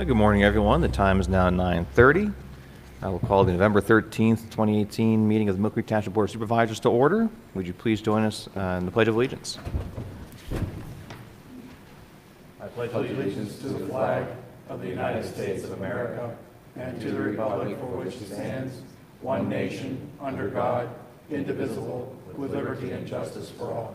Good morning, everyone. The time is now 9:30. I will call the November 13th, 2018 meeting of the Mill Creek Township Board of Supervisors to order. Would you please join us in the Pledge of Allegiance? I pledge allegiance to the flag of the United States of America and to the republic for which it stands, one nation, under God, indivisible, with liberty and justice for all.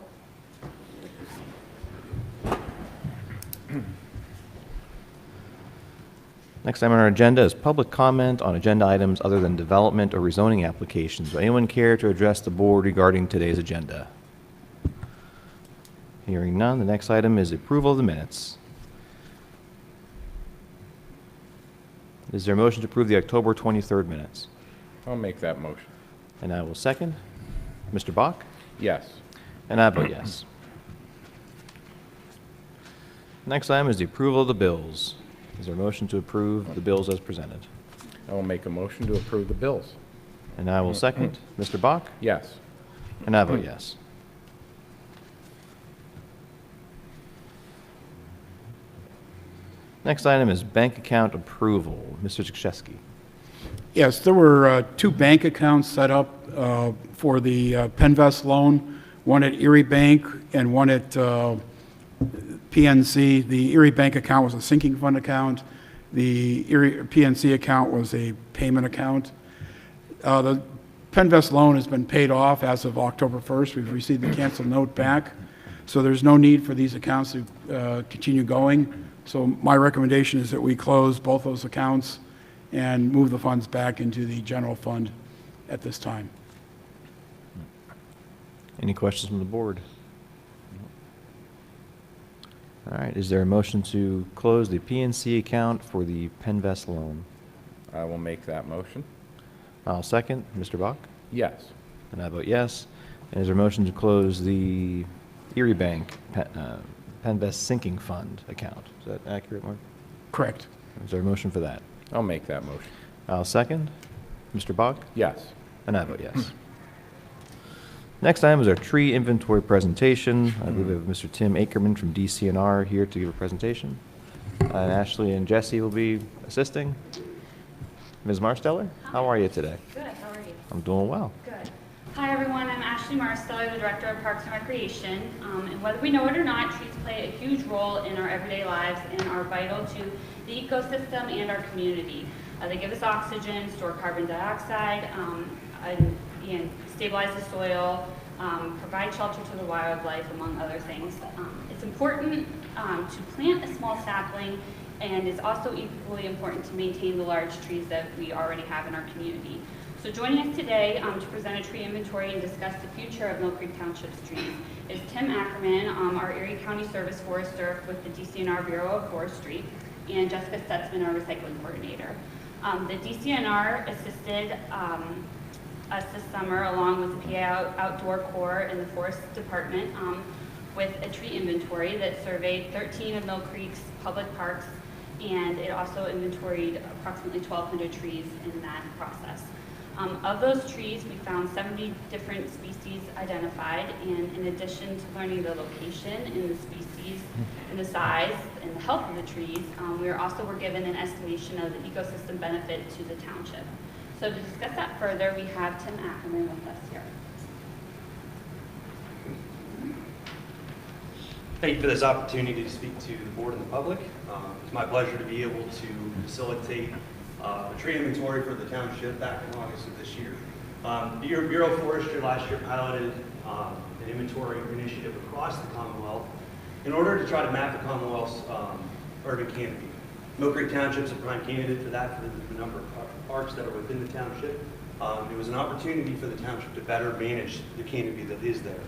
Next item on our agenda is public comment on agenda items other than development or rezoning applications. Would anyone care to address the board regarding today's agenda? Hearing none, the next item is approval of the minutes. Is there a motion to approve the October 23rd minutes? I'll make that motion. And I will second. Mr. Bach? Yes. And I vote yes. Next item is the approval of the bills. Is there a motion to approve the bills as presented? I will make a motion to approve the bills. And I will second. Mr. Bach? Yes. And I vote yes. Next item is bank account approval. Mr. Zakrzewski. Yes, there were two bank accounts set up for the Penvest loan, one at Erie Bank and one at PNC. The Erie Bank account was a sinking fund account. The Erie PNC account was a payment account. The Penvest loan has been paid off as of October 1st. We've received the canceled note back, so there's no need for these accounts to continue going. So my recommendation is that we close both those accounts and move the funds back into the general fund at this time. Any questions from the board? All right, is there a motion to close the PNC account for the Penvest loan? I will make that motion. I'll second. Mr. Bach? Yes. And I vote yes. And is there a motion to close the Erie Bank Penvest sinking fund account? Is that accurate, Mark? Correct. Is there a motion for that? I'll make that motion. I'll second. Mr. Bach? Yes. And I vote yes. Next item is our tree inventory presentation. I believe we have Mr. Tim Akerman from DCNR here to give a presentation. And Ashley and Jesse will be assisting. Ms. Marsteller, how are you today? Good, how are you? I'm doing well. Good. Hi everyone, I'm Ashley Marsteller, the Director of Parks and Recreation. And whether we know it or not, trees play a huge role in our everyday lives and are vital to the ecosystem and our community. They give us oxygen, store carbon dioxide, and stabilize the soil, provide shelter to the wildlife, among other things. It's important to plant a small sapling, and it's also equally important to maintain the large trees that we already have in our community. So joining us today to present a tree inventory and discuss the future of Mill Creek Township's trees is Tim Ackerman, our Erie County Service Forester with the DCNR Bureau of Forestry, and Jessica Stutzman, our Recycling Coordinator. The DCNR assisted us this summer, along with the PA Outdoor Corps and the Forest Department, with a tree inventory that surveyed 13 of Mill Creek's public parks, and it also inventoried approximately 1,200 trees in that process. Of those trees, we found 70 different species identified, and in addition to learning the location and the species and the size and the health of the trees, we were given an estimation of the ecosystem benefit to the township. So to discuss that further, we have Tim Ackerman with us here. Thank you for this opportunity to speak to the board and the public. It's my pleasure to be able to facilitate a tree inventory for the township back in August of this year. The Bureau of Forestry last year piloted an inventory initiative across the Commonwealth in order to try to map the Commonwealth's urban canopy. Mill Creek Township is a prime candidate for that, for the number of parks that are within the township. It was an opportunity for the township to better manage the canopy that is there.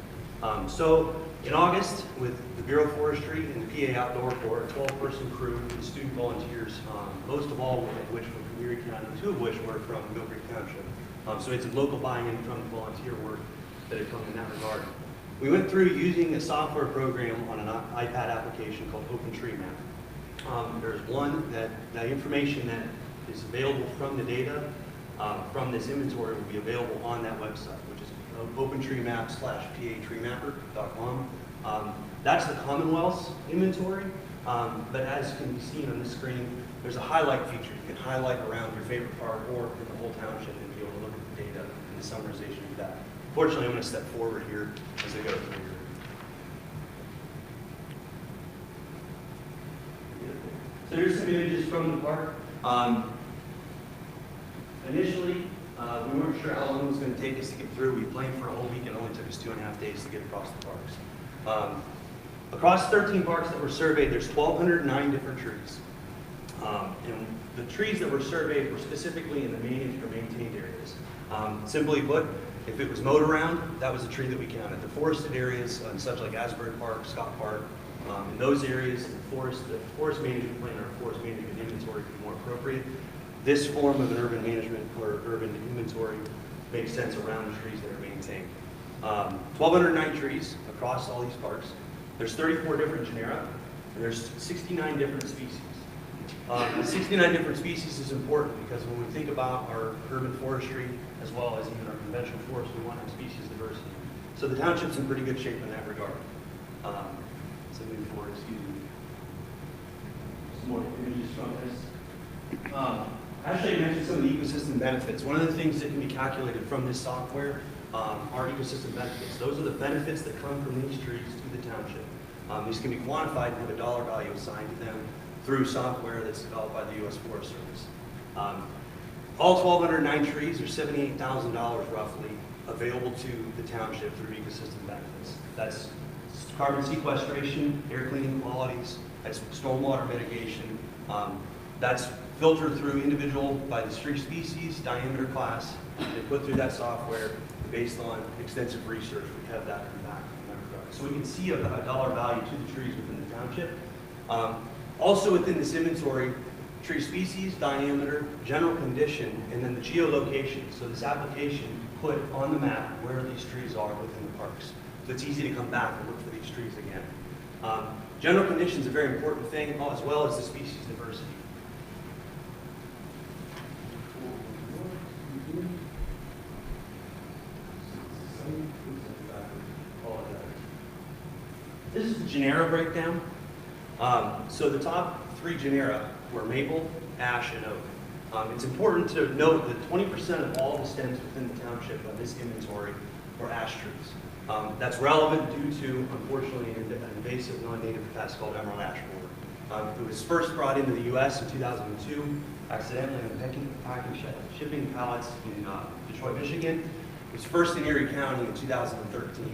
So in August, with the Bureau of Forestry and the PA Outdoor Corps, a 12-person crew and student volunteers, most of all of which were from Erie County, 2 of which were from Mill Creek Township. So it's a local buy-in from the volunteer work that had come in that regard. We went through using a software program on an iPad application called OpenTreeMap. There's one that the information that is available from the data from this inventory will be available on that website, which is OpenTreeMap/PATreemapper.com. That's the Commonwealth's inventory. But as can be seen on this screen, there's a highlight feature. You can highlight around your favorite park or in the whole township and be able to look at the data and the summarization of that. Fortunately, I'm going to step forward here as I go through here. So here's some images from the park. Initially, we weren't sure how long it was going to take us to get through. We planned for a whole week and it only took us 2.5 days to get across the parks. Across 13 parks that were surveyed, there's 1,209 different trees. And the trees that were surveyed were specifically in the managed or maintained areas. Simply put, if it was mowed around, that was a tree that we counted. The forested areas, such like Asbury Park, Scott Park, in those areas, the forest management plan or forest management inventory would be more appropriate. This form of an urban management or urban inventory makes sense around the trees that are maintained. 1,209 trees across all these parks. There's 34 different genera, and there's 69 different species. The 69 different species is important because when we think about our urban forestry, as well as even our conventional forest, we want to have species diversity. So the township's in pretty good shape in that regard. So moving forward, excuse me. Some more images from this. Actually, I mentioned some of the ecosystem benefits. One of the things that can be calculated from this software are ecosystem benefits. Those are the benefits that come from these trees to the township. These can be quantified and have a dollar value assigned to them through software that's developed by the U.S. Forest Service. All 1,209 trees are $78,000 roughly available to the township through ecosystem benefits. That's carbon sequestration, air cleaning qualities, that's stormwater mitigation. That's filtered through individual by the tree species, diameter class. They put through that software based on extensive research. We have that come back in that regard. So we can see a dollar value to the trees within the township. Also within this inventory, tree species, diameter, general condition, and then the geolocation. So this application put on the map where these trees are within the parks. So it's easy to come back and look for these trees again. General condition is a very important thing, as well as the species diversity. This is the genera breakdown. So the top 3 genera were maple, ash, and oak. It's important to note that 20% of all the stems within the township of this inventory were ash trees. That's relevant due to, unfortunately, an invasive non-native pest called emerald ash borer. It was first brought into the U.S. in 2002, accidentally in packing shipping pallets in Detroit, Michigan. It was first in Erie County in 2013.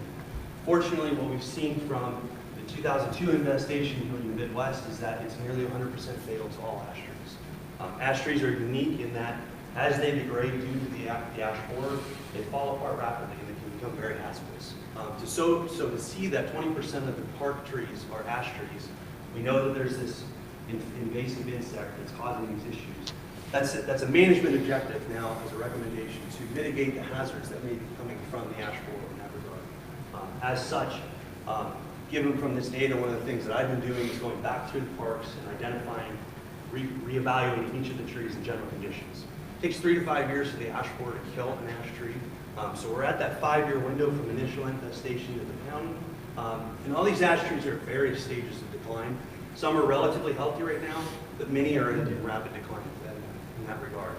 Fortunately, what we've seen from the 2002 infestation here in the Midwest is that it's nearly 100% fatal to all ash trees. Ash trees are unique in that as they degrade due to the ash borer, they fall apart rapidly and they can become very hazardous. So to see that 20% of the park trees are ash trees, we know that there's this invasive insect that's causing these issues. That's a management objective now as a recommendation to mitigate the hazards that may be coming from the ash borer in that regard. As such, given from this data, one of the things that I've been doing is going back through the parks and identifying, reevaluating each of the trees in general conditions. It takes 3 to 5 years for the ash borer to kill an ash tree. So we're at that 5-year window from initial infestation to the county. And all these ash trees are at various stages of decline. Some are relatively healthy right now, but many are in rapid decline in that regard.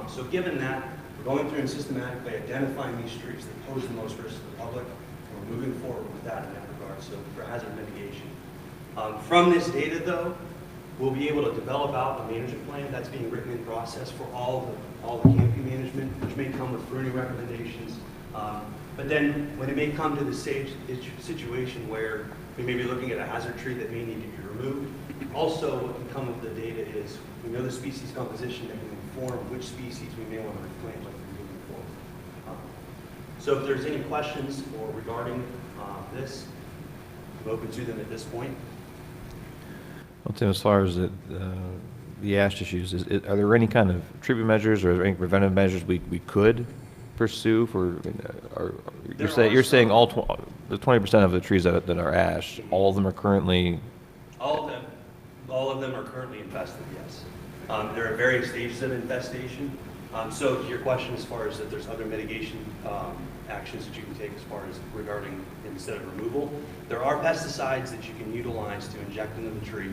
So given that, we're going through and systematically identifying these trees that pose the most risk to the public, and we're moving forward with that in that regard, so for hazard mitigation. From this data, though, we'll be able to develop out a management plan that's being written in process for all the canopy management, which may come with pruning recommendations. But then when it may come to the situation where we may be looking at a hazard tree that may need to be removed, also what can come with the data is we know the species composition that can inform which species we may want to replant like we're moving forward. So if there's any questions or regarding this, I'm open to them at this point. Well, Tim, as far as the ash issues, are there any kind of treatment measures or any preventive measures we could pursue for? You're saying all the 20% of the trees that are ash, all of them are currently. All of them are currently infested. Yes, there are various stages of infestation. So to your question, as far as that, there's other mitigation actions that you can take as far as regarding instead of removal. There are pesticides that you can utilize to inject into the tree.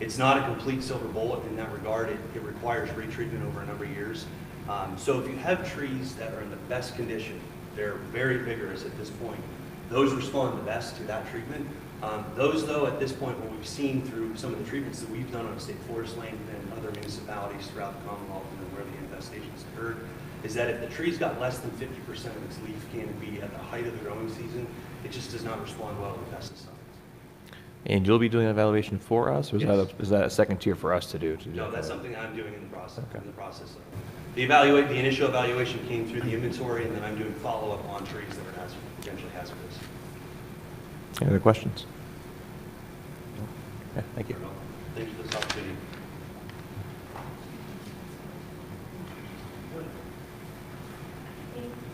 It's not a complete silver bullet in that regard. It requires retreatment over a number of years. So if you have trees that are in the best condition, they're very vigorous at this point, those respond the best to that treatment. Those, though, at this point, what we've seen through some of the treatments that we've done on state forest land and other municipalities throughout the Commonwealth and where the infestations occurred, is that if the tree's got less than 50% of its leaf canopy at the height of the growing season, it just does not respond well to pesticides. And you'll be doing an evaluation for us, or is, Yes. is that a second tier for us to do? No, that's something I'm doing in the process. Okay. In the process of the initial evaluation came through the inventory, and then I'm doing follow-up on trees that are potentially hazardous. Any other questions? Okay, thank you. Thank you for this opportunity.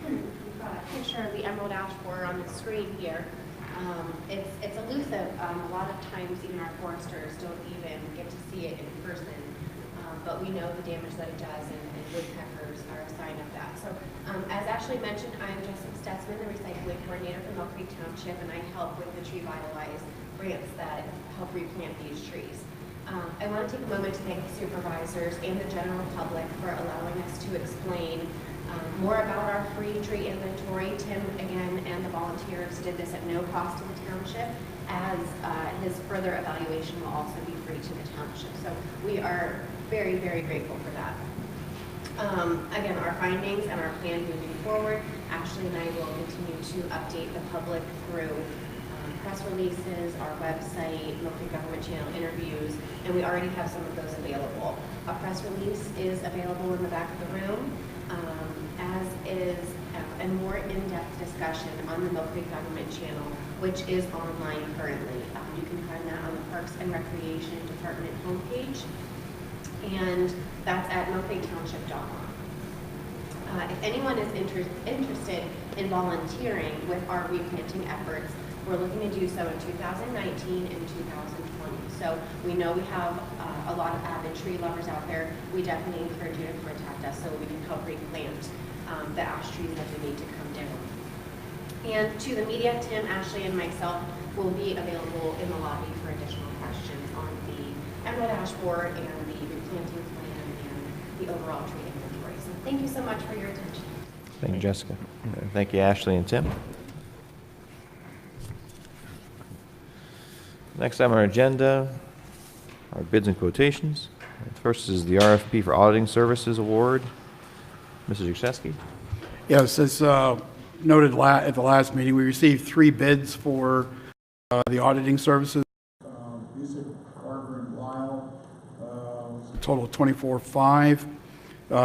We've got a picture of the emerald ash borer on the screen here. It's elusive. A lot of times, even our foresters don't even get to see it in person. But we know the damage that it does, and woodpeckers are a sign of that. So, as Ashley mentioned, I'm Jessica Stutzman, the recycling coordinator for Mill Creek Township, and I help with the Tree Vitalize grants that help replant these trees. I want to take a moment to thank the supervisors and the general public for allowing us to explain more about our free tree inventory. Tim, again, and the volunteers did this at no cost to the township, as his further evaluation will also be free to the township. So we are very, very grateful for that. Again, our findings and our plan moving forward, Ashley and I will continue to update the public through press releases, our website, local government channel interviews, and we already have some of those available. A press release is available in the back of the room, as is a more in-depth discussion on the Mill Creek Government Channel, which is online currently. You can find that on the Parks and Recreation Department homepage, and that's at millcreektownship.com. If anyone is interested in volunteering with our replanting efforts, we're looking to do so in 2019 and 2020. So we know we have a lot of avid tree lovers out there. We definitely encourage you to contact us so we can help replant the ash trees that we need to come down. And to the media, Tim, Ashley, and myself will be available in the lobby for additional questions on the emerald ash borer and the replanting plan and the overall tree inventory. So thank you so much for your attention. Thank you, Jessica. Thank you, Ashley and Tim. Next item on our agenda are bids and quotations. First is the RFP for Auditing Services Award. Mrs. Yashewski. Yes, as noted at the last meeting, we received 3 bids for the auditing services. Music, Carver, and Lyle, was a total of $24,500.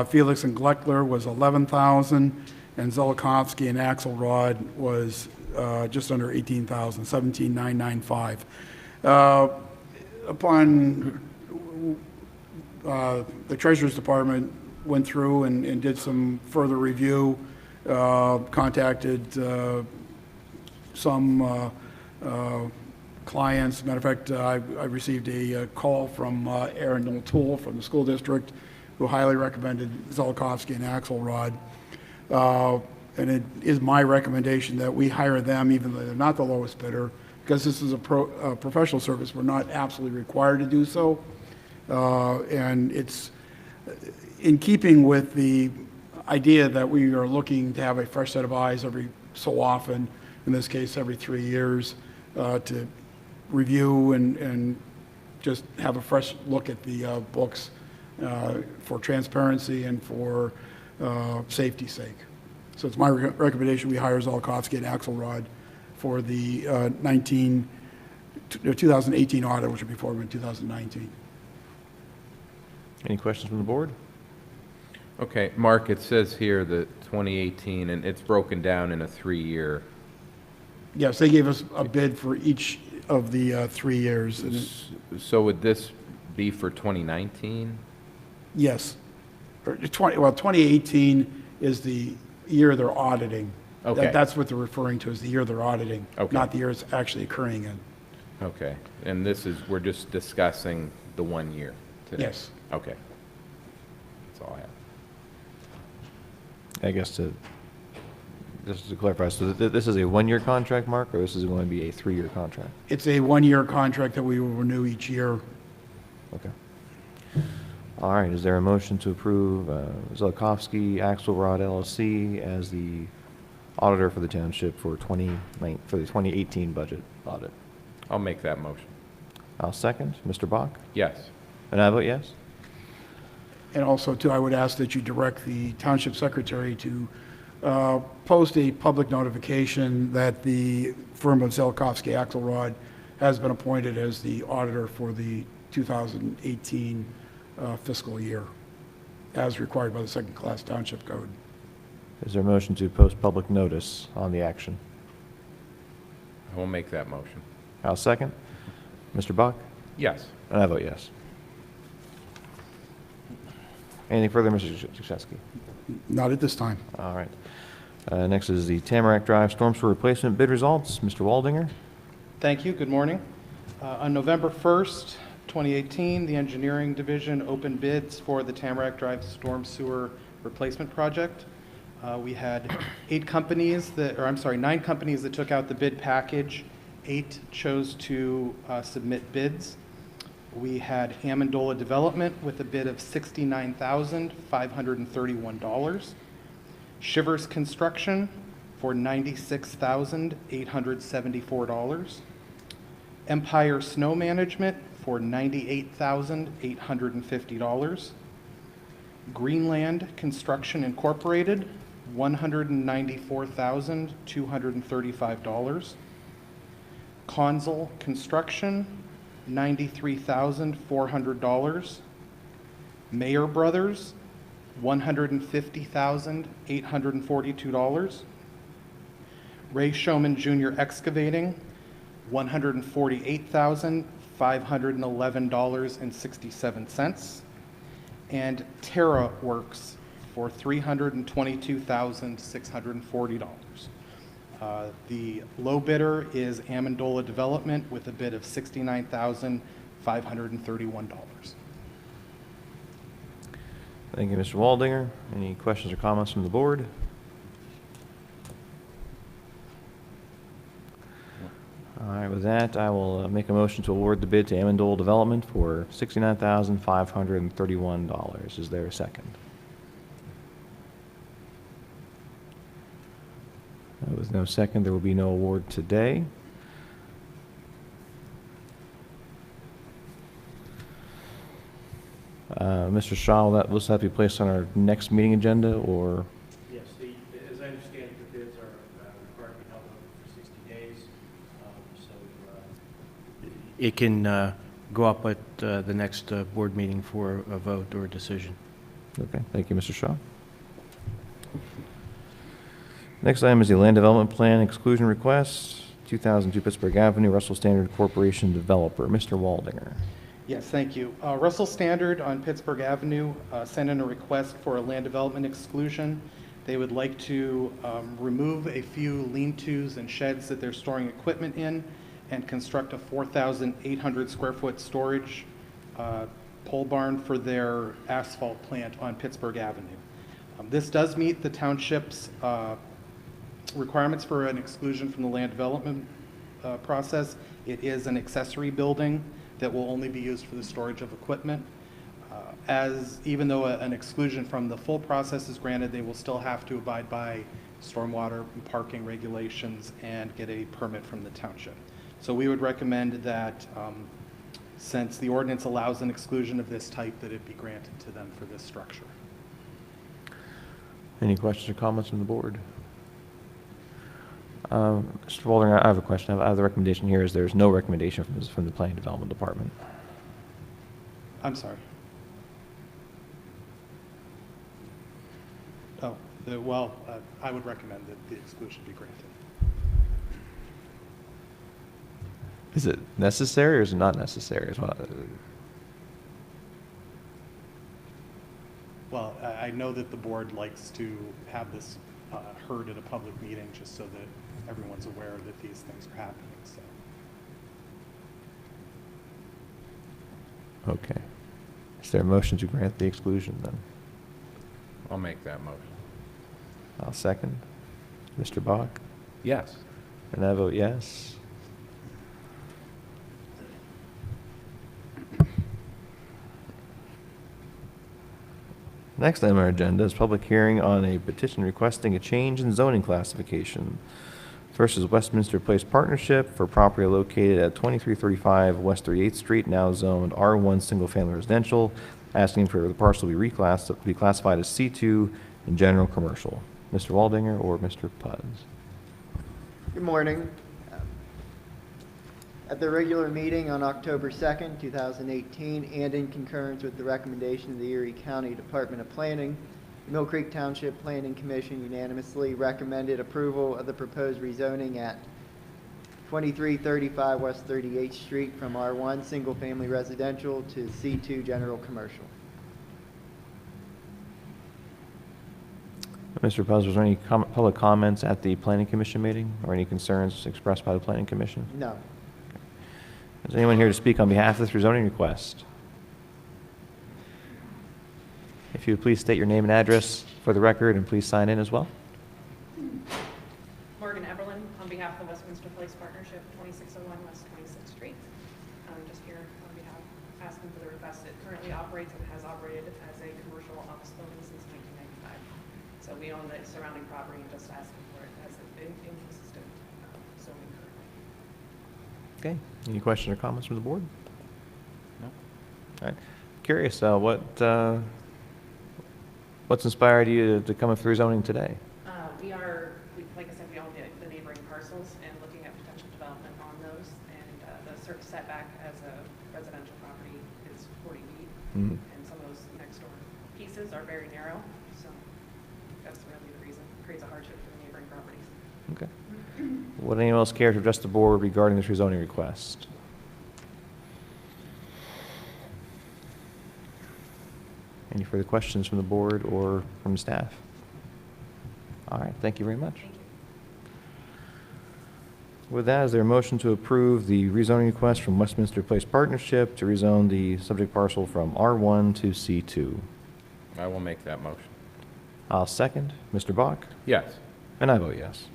Felix and Gleckler was $11,000, and Zolokowski and Axelrod was just under $18,000, $17,995. Upon the Treasurer's Department went through and did some further review, contacted some clients. Matter of fact, I received a call from Aaron O'Toole from the school district, who highly recommended Zolokowski and Axelrod. And it is my recommendation that we hire them, even though they're not the lowest bidder, because this is a professional service. We're not absolutely required to do so. And it's in keeping with the idea that we are looking to have a fresh set of eyes every so often, in this case every 3 years, to review and just have a fresh look at the books for transparency and for safety's sake. So it's my recommendation we hire Zolokowski and Axelrod for the 2018 audit, which will be forwarded in 2019. Any questions from the board? Okay, Mark, it says here that 2018, and it's broken down in a 3-year. Yes, they gave us a bid for each of the 3 years. And So would this be for 2019? yes. 2018 is the year they're auditing. Okay. That's what they're referring to as the year they're auditing, Okay. not the year it's actually occurring in. Okay, and we're just discussing the 1 year today? Yes. Okay. That's all I have. I guess to just to clarify, so this is a one-year contract, Mark, or this is going to be a three-year contract? It's a one-year contract that we will renew each year. Okay. All right, is there a motion to approve Zelkowski Axelrod LLC as the auditor for the township for for the 2018 budget audit? I'll make that motion. I'll second. Mr. Bach? Yes. And I vote yes. And also, too, I would ask that you direct the township secretary to post a public notification that the firm of Zelkowski Axelrod has been appointed as the auditor for the 2018 fiscal year, as required by the second-class township code. Is there a motion to post public notice on the action? I will make that motion. I'll second. Mr. Bach? Yes. And I vote yes. Anything further, Mr. Krzyzewski? Not at this time. All right. Next is the Tamarack Drive storm sewer replacement bid results. Mr. Waldinger? Thank you. Good morning. On November 1st, 2018, the Engineering Division opened bids for the Tamarack Drive storm sewer replacement project. We had 9 companies that took out the bid package. 8 chose to submit bids. We had Amendola Development with a bid of $69,531. Shivers Construction for $96,874. Empire Snow Management for $98,850. Greenland Construction Incorporated, $194,235. Consul Construction, $93,400. Mayer Brothers, $150,842. Ray Showman Jr. Excavating, $148,511.67. And Terra Works for $322,640. The low bidder is Amendola Development with a bid of $69,531. Thank you, Mr. Waldinger. Any questions or comments from the board? All right, with that, I will make a motion to award the bid to Amendola Development for $69,531. Is there a second? With no second, there will be no award today. Mr. Shaw, will this have to be placed on our next meeting agenda, or? Yes, as I understand it, the bids are required to be held open for 60 days. It can go up at the next board meeting for a vote or a decision. Okay, thank you, Mr. Shaw. Next item is the Land Development Plan Exclusion Request, 2002 Pittsburgh Avenue, Russell Standard Corporation Developer. Mr. Waldinger. Yes, thank you. Russell Standard on Pittsburgh Avenue sent in a request for a land development exclusion. They would like to remove a few lean-tos and sheds that they're storing equipment in and construct a 4,800 square foot storage pole barn for their asphalt plant on Pittsburgh Avenue. This does meet the township's requirements for an exclusion from the land development process. It is an accessory building that will only be used for the storage of equipment. Even though an exclusion from the full process is granted, they will still have to abide by stormwater and parking regulations and get a permit from the township. So we would recommend that since the ordinance allows an exclusion of this type, that it be granted to them for this structure. Any questions or comments from the board? Mr. Waldinger, I have a question. I have the recommendation here is there's no recommendation from the Planning Development Department. I'm sorry. Oh, I would recommend that the exclusion be granted. Is it necessary or is it not necessary as well? Well, I know that the board likes to have this heard at a public meeting just so that everyone's aware that these things are happening, so. Okay. Is there a motion to grant the exclusion then? I'll make that motion. I'll second. Mr. Bach? Yes. And I vote yes. Next item on our agenda is public hearing on a petition requesting a change in zoning classification. First is Westminster Place Partnership for property located at 2335 West 38th Street, now zoned R1 Single Family Residential, asking for the parcel to be classified as C2 in general commercial. Mr. Waldinger or Mr. Puz? Good morning. At the regular meeting on October 2nd, 2018, and in concurrence with the recommendation of the Erie County Department of Planning, the Mill Creek Township Planning Commission unanimously recommended approval of the proposed rezoning at 2335 West 38th Street from R1 Single Family Residential to C2 General Commercial. Mr. Puz, was there any public comments at the Planning Commission meeting or any concerns expressed by the Planning Commission? No. Is anyone here to speak on behalf of this rezoning request? If you would please state your name and address for the record and please sign in as well. Morgan Eberlin, on behalf of the Westminster Place Partnership, 2601 West 26th Street. I'm just here on behalf, asking for the request. It currently operates and has operated as a commercial office building since 1995. So we own the surrounding property and just asking for it as an inconsistent zoning currently. Okay. Any questions or comments from the board? No. All right. Curious, what's inspired you to come up through zoning today? Like I said, we own the neighboring parcels and looking at potential development on those. And the certain setback as a residential property is 40 feet. Mhm. And some of those next door pieces are very narrow. So that's really the reason. It creates a hardship for the neighboring properties. Okay. Would anyone else care to address the board regarding this rezoning request? Any further questions from the board or from staff? All right, thank you very much. Thank you. With that, is there a motion to approve the rezoning request from Westminster Place Partnership to rezone the subject parcel from R1 to C2? I will make that motion. I'll second. Mr. Bach? Yes. And I vote yes.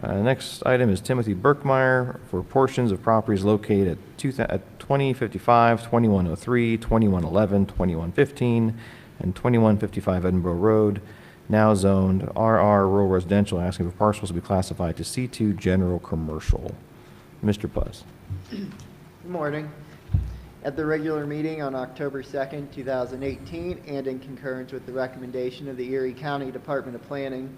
Next item is Timothy Birkmeyer for portions of properties located at 2055, 2103, 2111, 2115, and 2155 Edinburgh Road, now zoned RR Rural Residential, asking for parcels to be classified to C2 General Commercial. Mr. Puz. Good morning. At the regular meeting on October 2nd, 2018, and in concurrence with the recommendation of the Erie County Department of Planning,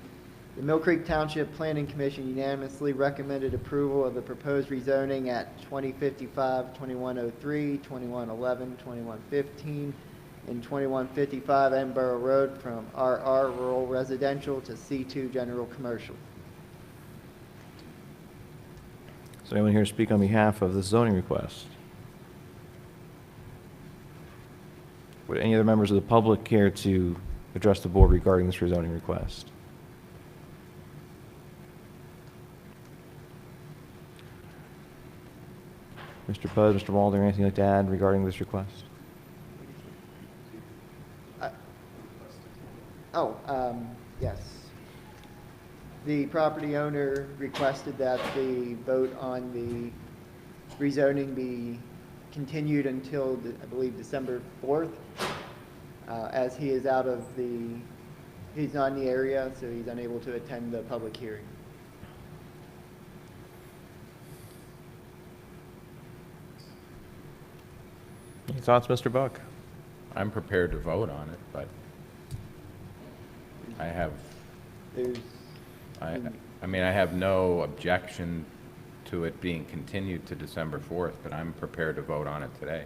the Mill Creek Township Planning Commission unanimously recommended approval of the proposed rezoning at 2055, 2103, 2111, 2115, and 2155 Edinburgh Road from RR Rural Residential to C2 General Commercial. Is anyone here to speak on behalf of this zoning request? Would any other members of the public care to address the board regarding this rezoning request? Mr. Puz, Mr. Walder, anything you'd like to add regarding this request? Yes. The property owner requested that the vote on the rezoning be continued until, I believe, December 4th, as he is he's not in the area, so he's unable to attend the public hearing. Any thoughts, Mr. Buck? I'm prepared to vote on it, but I have, There's, I mean, I have no objection to it being continued to December 4th, but I'm prepared to vote on it today.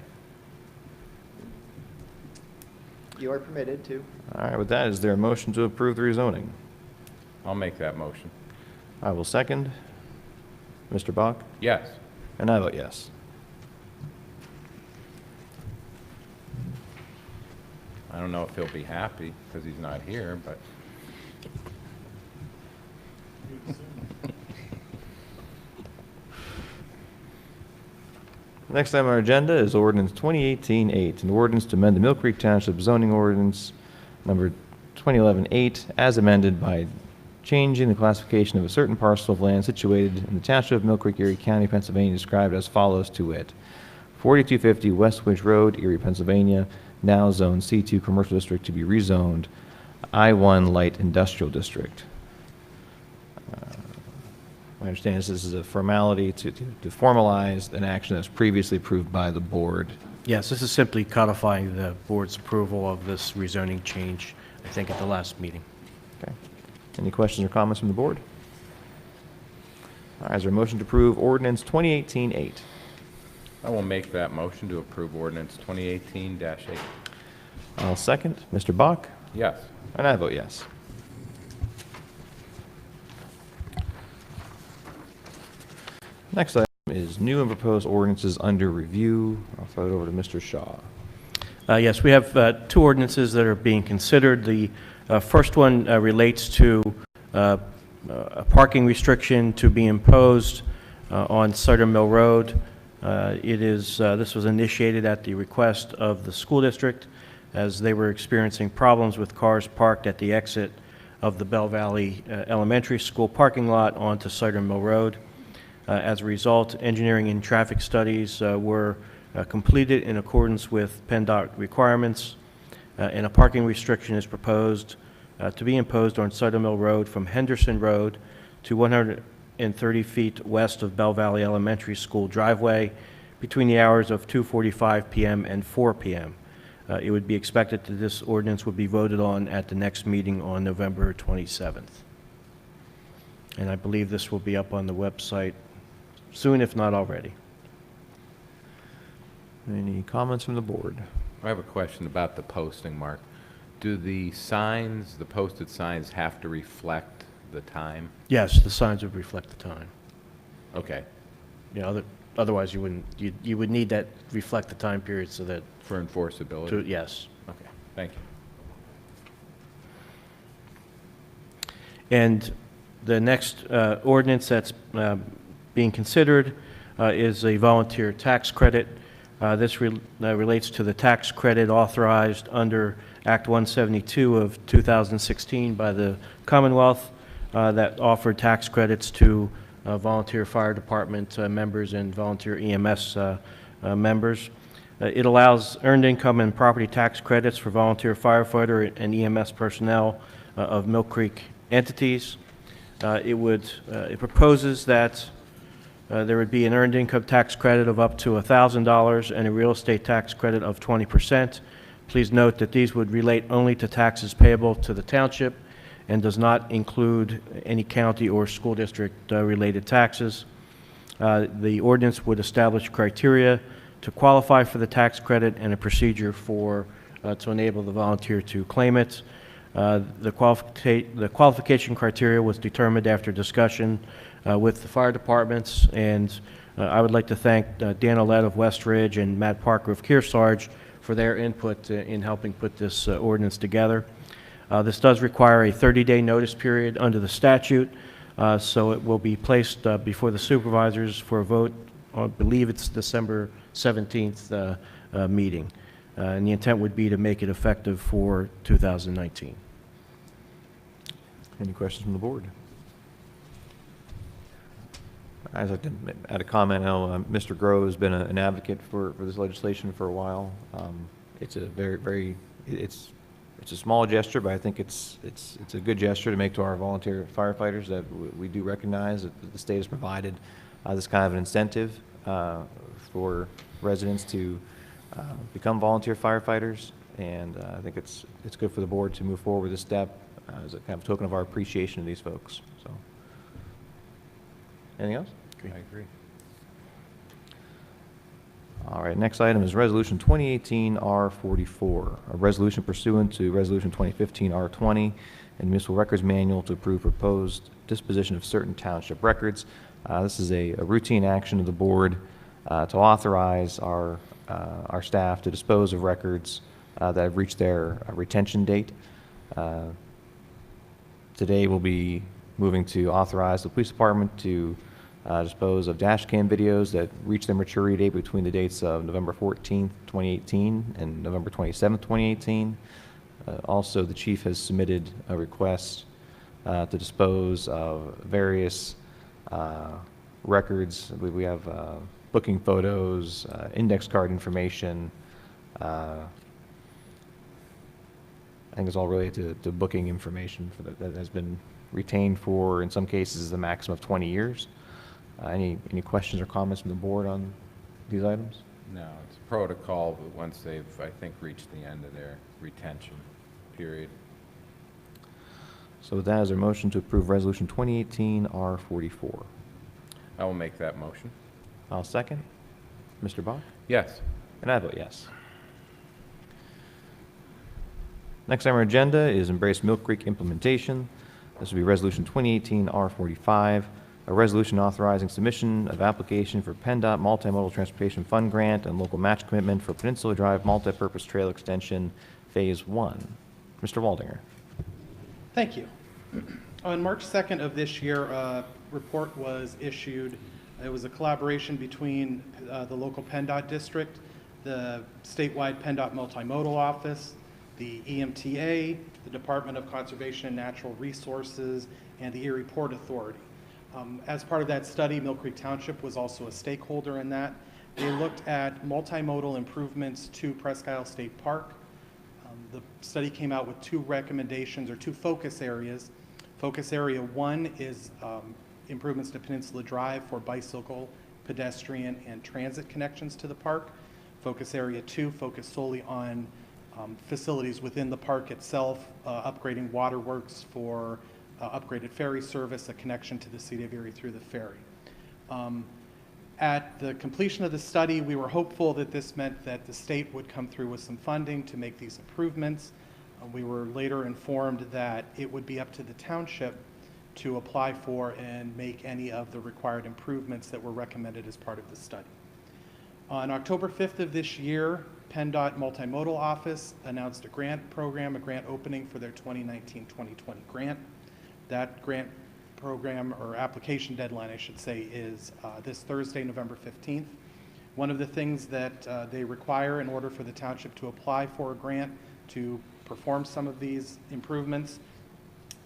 you are permitted to. All right, with that, is there a motion to approve the rezoning? I'll make that motion. I will second. Mr. Bach? Yes. And I vote yes. I don't know if he'll be happy because he's not here, but Next item on our agenda is ordinance 2018-8, an ordinance to amend the Mill Creek Township zoning ordinance number 2011-8 as amended by changing the classification of a certain parcel of land situated in the township of Mill Creek, Erie County, Pennsylvania, described as follows to wit: 4250 West Winch Road, Erie, Pennsylvania, now Zone C2 Commercial District, to be rezoned I-1 Light Industrial District. My understanding is this is a formality to formalize an action that's previously approved by the board. Yes, this is simply codifying the board's approval of this rezoning change, I think, at the last meeting. Okay. Any questions or comments from the board? All right, is there a motion to approve ordinance 2018-8? I will make that motion to approve ordinance 2018-8. I'll second. Mr. Bach? Yes. And I vote yes. Next item is new and proposed ordinances under review. I'll throw it over to Mr. Shaw. Yes, we have two ordinances that are being considered. The first one relates to a parking restriction to be imposed on Cider Mill Road. This was initiated at the request of the school district, as they were experiencing problems with cars parked at the exit of the Bell Valley Elementary School parking lot onto Cider Mill Road. As a result, engineering and traffic studies were completed in accordance with PennDOT requirements, and a parking restriction is proposed to be imposed on Cider Mill Road from Henderson Road to 130 feet west of Bell Valley Elementary School driveway between the hours of 2:45 p.m. and 4 p.m. It would be expected that this ordinance would be voted on at the next meeting on November 27th. And I believe this will be up on the website soon, if not already. Any comments from the board? I have a question about the posting, Mark. Do the signs, the posted signs, have to reflect the time? Yes, the signs would reflect the time. Okay. You know, otherwise you wouldn't, you would need that reflect the time period so that, For enforceability? yes. Okay, thank you. And the next ordinance that's being considered is a volunteer tax credit. This relates to the tax credit authorized under Act 172 of 2016 by the Commonwealth that offered tax credits to volunteer fire department members and volunteer EMS members. It allows earned income and property tax credits for volunteer firefighter and EMS personnel of Mill Creek entities. It proposes that there would be an earned income tax credit of up to $1,000 and a real estate tax credit of 20%. Please note that these would relate only to taxes payable to the township and does not include any county or school district related taxes. The ordinance would establish criteria to qualify for the tax credit and a procedure for to enable the volunteer to claim it. The qualification criteria was determined after discussion with the fire departments, and I would like to thank Dan Olet of West Ridge and Matt Parker of Kearsarge for their input in helping put this ordinance together. This does require a 30-day notice period under the statute, so it will be placed before the supervisors for a vote. I believe it's December 17th meeting, and the intent would be to make it effective for 2019. Any questions from the board? I'd like to add a comment. I know Mr. Grove has been an advocate for this legislation for a while. It's a it's a small gesture, but I think it's a good gesture to make to our volunteer firefighters that we do recognize that the state has provided this kind of an incentive for residents to become volunteer firefighters, and I think it's good for the board to move forward with this step as a kind of token of our appreciation of these folks. So, anything else? I agree. All right, next item is Resolution 2018-R44, a resolution pursuant to Resolution 2015-R20 and Municipal Records Manual to approve proposed disposition of certain township records. This is a routine action of the board to authorize our staff to dispose of records that have reached their retention date. Today we'll be moving to authorize the police department to dispose of dash cam videos that reach their maturity date between the dates of November 14th, 2018 and November 27th, 2018. Also, the chief has submitted a request to dispose of various records. We have booking photos, index card information. I think it's all related to booking information that has been retained for, in some cases, the maximum of 20 years. Any questions or comments from the board on these items? No, it's protocol, but once they've, I think, reached the end of their retention period. So with that, is there a motion to approve Resolution 2018-R44? I will make that motion. I'll second. Mr. Bach? Yes. And I vote yes. Next on our agenda is Embrace Mill Creek implementation. This will be Resolution 2018-R45, a resolution authorizing submission of application for PennDOT Multimodal Transportation Fund Grant and local match commitment for Peninsula Drive Multipurpose Trail Extension Phase 1. Mr. Waldinger. Thank you. On March 2nd of this year, a report was issued. It was a collaboration between the local PennDOT district, the statewide PennDOT Multimodal Office, the EMTA, the Department of Conservation and Natural Resources, and the Erie Port Authority. As part of that study, Mill Creek Township was also a stakeholder in that. They looked at multimodal improvements to Presque Isle State Park. The study came out with two recommendations, or two focus areas. Focus area 1 is improvements to Peninsula Drive for bicycle, pedestrian, and transit connections to the park. Focus area 2 focused solely on facilities within the park itself, upgrading waterworks for upgraded ferry service, a connection to the city of Erie through the ferry. At the completion of the study, we were hopeful that this meant that the state would come through with some funding to make these improvements. We were later informed that it would be up to the township to apply for and make any of the required improvements that were recommended as part of the study. On October 5th of this year, PennDOT Multimodal Office announced a grant program, a grant opening for their 2019-2020 grant. That grant program, or application deadline, I should say, is this Thursday, November 15th. One of the things that they require in order for the township to apply for a grant to perform some of these improvements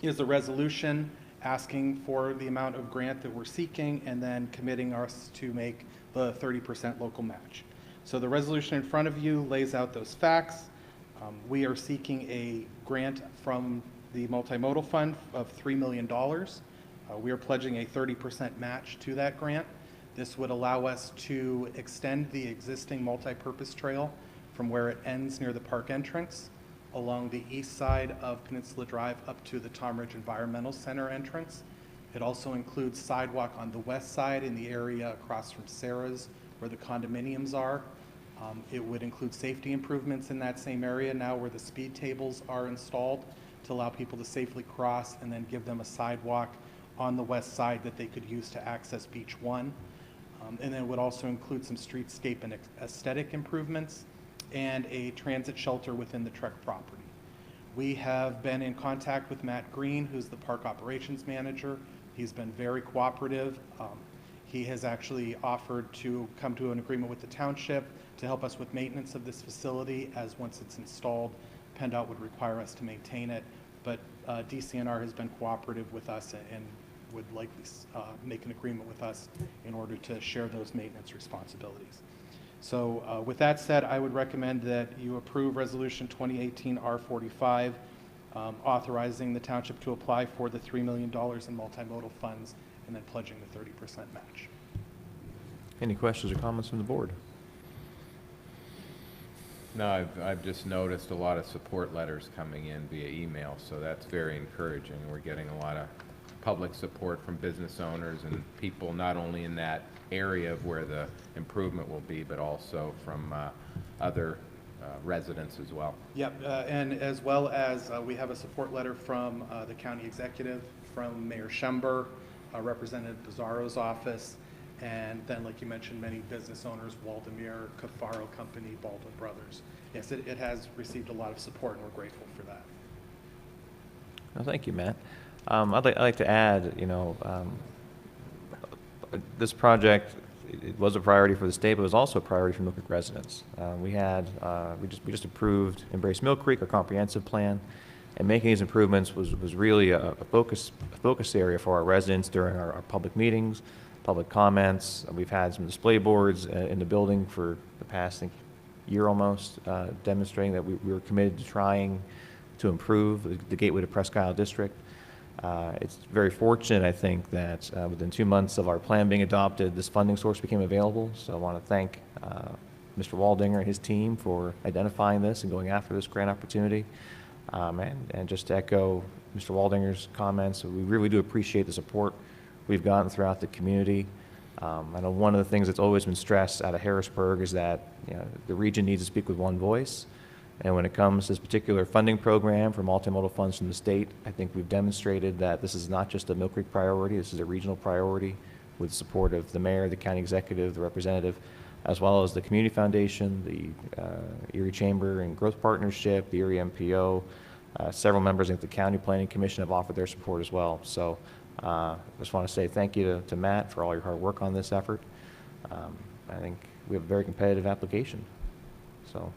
is a resolution asking for the amount of grant that we're seeking and then committing us to make the 30% local match. So the resolution in front of you lays out those facts. We are seeking a grant from the Multimodal Fund of $3 million. We are pledging a 30% match to that grant. This would allow us to extend the existing multipurpose trail from where it ends near the park entrance along the east side of Peninsula Drive up to the Tom Ridge Environmental Center entrance. It also includes sidewalk on the west side in the area across from Sarah's where the condominiums are. It would include safety improvements in that same area now where the speed tables are installed to allow people to safely cross, and then give them a sidewalk on the west side that they could use to access Beach 1. And then it would also include some streetscape and aesthetic improvements and a transit shelter within the Trek property. We have been in contact with Matt Green, who's the park operations manager. He's been very cooperative. He has actually offered to come to an agreement with the township to help us with maintenance of this facility, as once it's installed, PennDOT would require us to maintain it, but DCNR has been cooperative with us and would likely make an agreement with us in order to share those maintenance responsibilities. So with that said, I would recommend that you approve Resolution 2018-R45, authorizing the township to apply for the $3 million in multimodal funds and then pledging the 30% match. Any questions or comments from the board? No, I've just noticed a lot of support letters coming in via email, so that's very encouraging. We're getting a lot of public support from business owners and people not only in that area of where the improvement will be, but also from other residents as well. Yep, and as well as we have a support letter from the county executive, from Mayor Schember, Representative Pizarro's office, and then, like you mentioned, many business owners, Waldemir, Cafaro Company, Baldwin Brothers. Yes, it has received a lot of support, and we're grateful for that. Well, thank you, Matt. I'd like to add, this project, it was a priority for the state, but it was also a priority for Mill Creek residents. We just approved Embrace Mill Creek, our comprehensive plan. And making these improvements was really a focus area for our residents during our public meetings, public comments. We've had some display boards in the building for the past, I think, year almost, demonstrating that we were committed to trying to improve the Gateway to Presque Isle District. It's very fortunate, I think, that within 2 months of our plan being adopted, this funding source became available. So I want to thank Mr. Waldinger and his team for identifying this and going after this grant opportunity. And just to echo Mr. Waldinger's comments, we really do appreciate the support we've gotten throughout the community. I know one of the things that's always been stressed out of Harrisburg is that the region needs to speak with one voice. And when it comes to this particular funding program for multimodal funds from the state, I think we've demonstrated that this is not just a Mill Creek priority, this is a regional priority with support of the mayor, the county executive, the representative, as well as the Community Foundation, the Erie Chamber and Growth Partnership, the Erie MPO. Several members of the County Planning Commission have offered their support as well. So I just want to say thank you to Matt for all your hard work on this effort. I think we have a very competitive application. So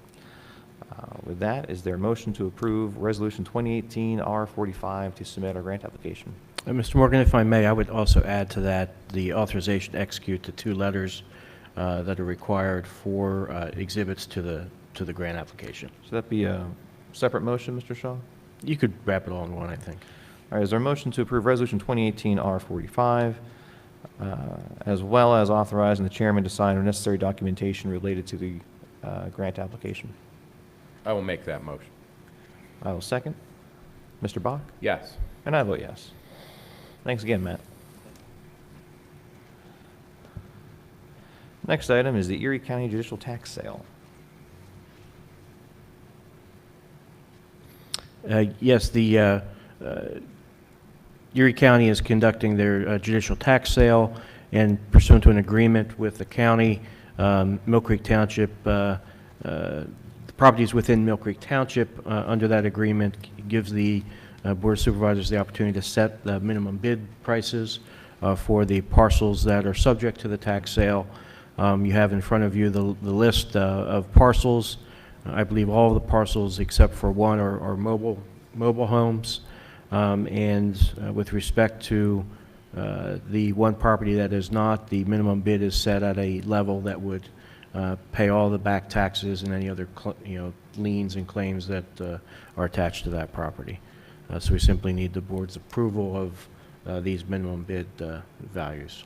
with that, is there a motion to approve Resolution 2018-R45 to submit our grant application? Mr. Morgan, if I may, I would also add to that the authorization to execute the 2 letters that are required for exhibits to the grant application. Should that be a separate motion, Mr. Shaw? You could wrap it all in one, I think. All right, is there a motion to approve Resolution 2018-R45, as well as authorizing the chairman to sign necessary documentation related to the grant application? I will make that motion. I will second. Mr. Bach? Yes. And I vote yes. Thanks again, Matt. Next item is the Erie County Judicial Tax Sale. Yes, the Erie County is conducting their judicial tax sale, and pursuant to an agreement with the county, Mill Creek Township, the properties within Mill Creek Township under that agreement gives the Board of Supervisors the opportunity to set the minimum bid prices for the parcels that are subject to the tax sale. You have in front of you the list of parcels. I believe all of the parcels except for one are mobile homes. With respect to the one property that is not, the minimum bid is set at a level that would pay all the back taxes and any other liens and claims that are attached to that property. So we simply need the board's approval of these minimum bid values.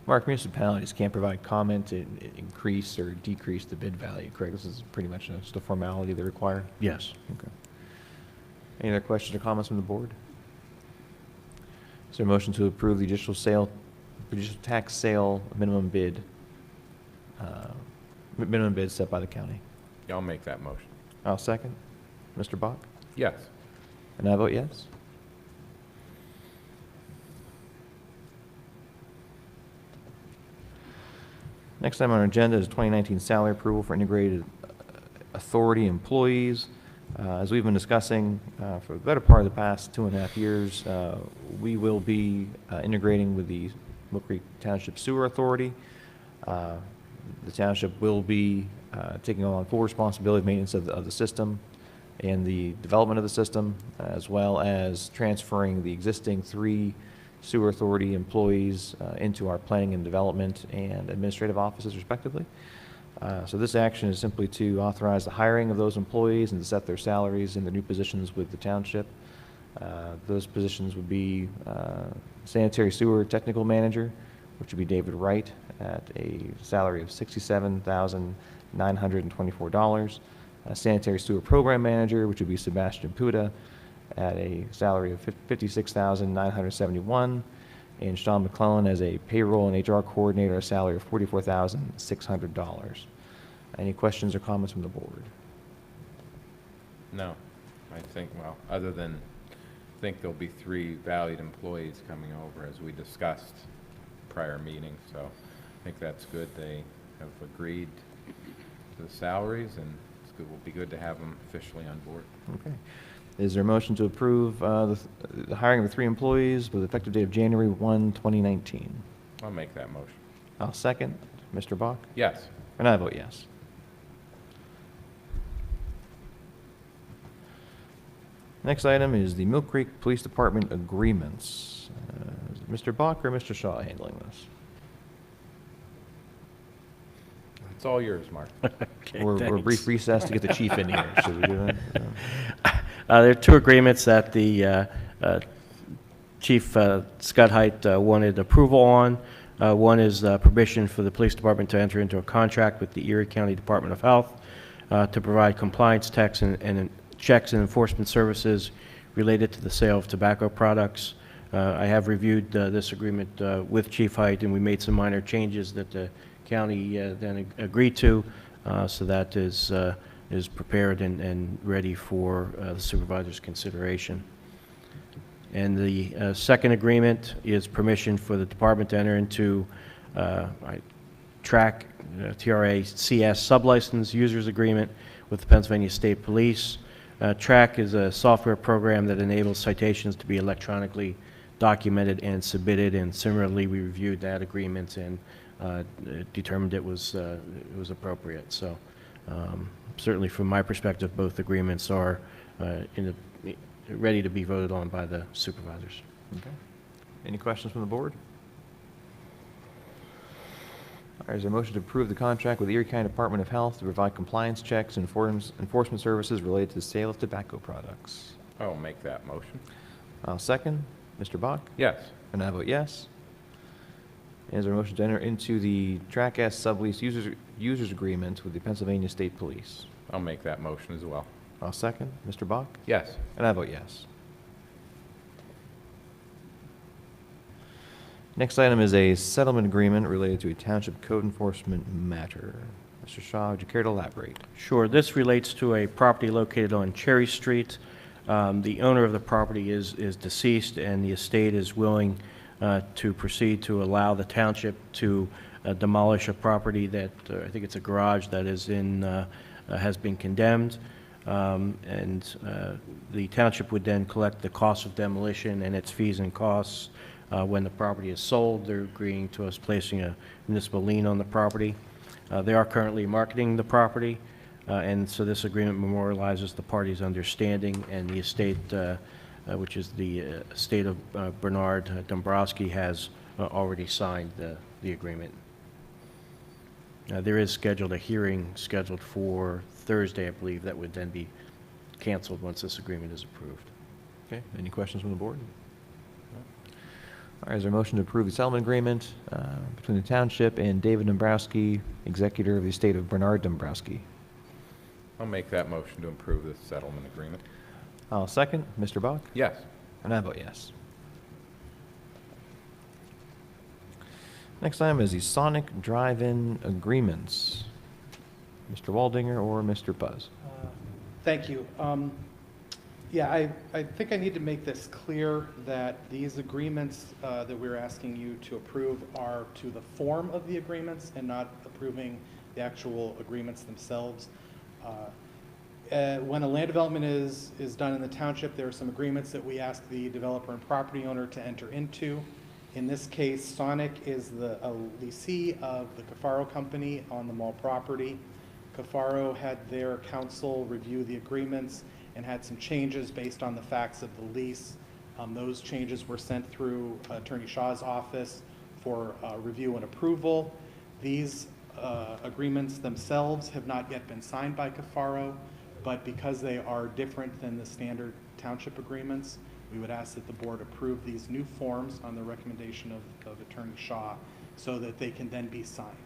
Mark, municipalities can't provide comment to increase or decrease the bid value, correct? This is pretty much just a formality they require? Yes. Okay. Any other questions or comments from the board? Is there a motion to approve the judicial tax sale minimum bid set by the county? I'll make that motion. I'll second. Mr. Bach? Yes. And I vote yes. Next item on our agenda is 2019 salary approval for integrated authority employees. As we've been discussing for the better part of the past 2.5 years, we will be integrating with the Mill Creek Township Sewer Authority. The township will be taking on full responsibility of maintenance of the system and the development of the system, as well as transferring the existing 3 sewer authority employees into our planning and development and administrative offices respectively. So this action is simply to authorize the hiring of those employees and to set their salaries in the new positions with the township. Those positions would be sanitary sewer technical manager, which would be David Wright at a salary of $67,924. Sanitary sewer program manager, which would be Sebastian Puda, at a salary of $56,971, and Sean McClellan as a payroll and HR coordinator, a salary of $44,600. Any questions or comments from the board? No. I think, well, other than I think there'll be 3 valued employees coming over as we discussed prior meeting, so I think that's good. They have agreed to the salaries, and it will be good to have them officially on board. Okay. Is there a motion to approve the hiring of the 3 employees with effective date of January 1, 2019? I'll make that motion. I'll second. Mr. Bach? Yes. And I vote yes. Next item is the Mill Creek Police Department agreements. Is it Mr. Bach or Mr. Shaw handling this? It's all yours, Mark. Okay, We're a thanks. brief recess to get the chief in here. Should we do that? There are two agreements that the Chief Scott Height wanted approval on. One is permission for the police department to enter into a contract with the Erie County Department of Health to provide compliance checks and checks and enforcement services related to the sale of tobacco products. I have reviewed this agreement with Chief Height, and we made some minor changes that the county then agreed to, so that is prepared and ready for the supervisor's consideration. And the second agreement is permission for the department to enter into TRAC, TRACS sublicense users agreement with the Pennsylvania State Police. TRAC is a software program that enables citations to be electronically documented and submitted, and similarly we reviewed that agreement and determined it was appropriate. So certainly from my perspective, both agreements are ready to be voted on by the supervisors. Okay. Any questions from the board? All right, is there a motion to approve the contract with the Erie County Department of Health to provide compliance checks and enforcement services related to the sale of tobacco products? I'll make that motion. I'll second. Mr. Bach? Yes. And I vote yes. Is there a motion to enter into the TRAC-S sublease users agreement with the Pennsylvania State Police? I'll make that motion as well. I'll second. Mr. Bach? Yes. And I vote yes. Next item is a settlement agreement related to a township code enforcement matter. Mr. Shaw, would you care to elaborate? Sure. This relates to a property located on Cherry Street. The owner of the property is deceased, and the estate is willing to proceed to allow the township to demolish a property that, I think it's a garage that is has been condemned. The township would then collect the cost of demolition and its fees and costs when the property is sold. They're agreeing to us placing a municipal lien on the property. They are currently marketing the property, and so this agreement memorializes the parties' understanding, and the estate, which is the estate of Bernard Dombrowski, has already signed the agreement. There is scheduled a hearing scheduled for Thursday, I believe, that would then be canceled once this agreement is approved. Okay, any questions from the board? All right, is there a motion to approve the settlement agreement between the township and David Dombrowski, executor of the estate of Bernard Dombrowski? I'll make that motion to approve this settlement agreement. I'll second. Mr. Bach? Yes. And I vote yes. Next item is the Sonic Drive-In agreements. Mr. Waldinger or Mr. Buzz? Thank you. Yeah, I think I need to make this clear that these agreements that we're asking you to approve are to the form of the agreements and not approving the actual agreements themselves. When a land development is done in the township, there are some agreements that we ask the developer and property owner to enter into. In this case, Sonic is a leasee of the Cafaro Company on the mall property. Cafaro had their counsel review the agreements and had some changes based on the facts of the lease. Those changes were sent through Attorney Shaw's office for review and approval. These agreements themselves have not yet been signed by Cafaro, but because they are different than the standard township agreements, we would ask that the board approve these new forms on the recommendation of Attorney Shaw so that they can then be signed.